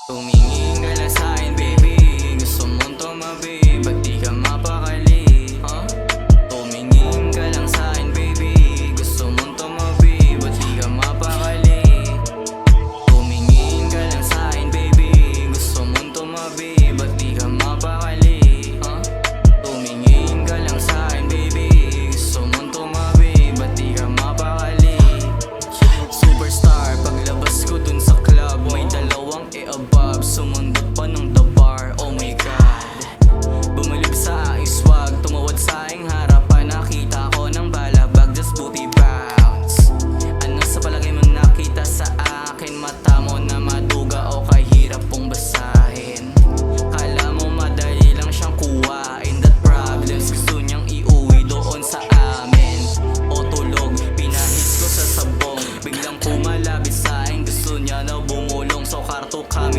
Tumingin ka lang sa'kin baby, gusto mong tumabi, ba't di ka mapakali? Tumingin ka lang sa'kin baby, gusto mong tumabi, ba't di ka mapakali? Tumingin ka lang sa'kin baby, gusto mong tumabi, ba't di ka mapakali? Tumingin ka lang sa'kin baby, gusto mong tumabi, ba't di ka mapakali? Superstar, paglabas ko dun sa club, may dalawang above, sumundot pa ng the bar, oh my god. Bumalik sa aking swag, tumawad sa aking harapan, nakita ko ng balabag, just booty bounce. Ano sa palagay mo nakita sa akin? Mata mo na maduga o kahirap pong basahin? Kala mo madali lang siyang kuwain, that problems gusto niyang iuwi doon sa amin. O tulog, pinahis ko sa sabong, biglang pumalapit sa akin, gusto niya na bumulong, so karto kami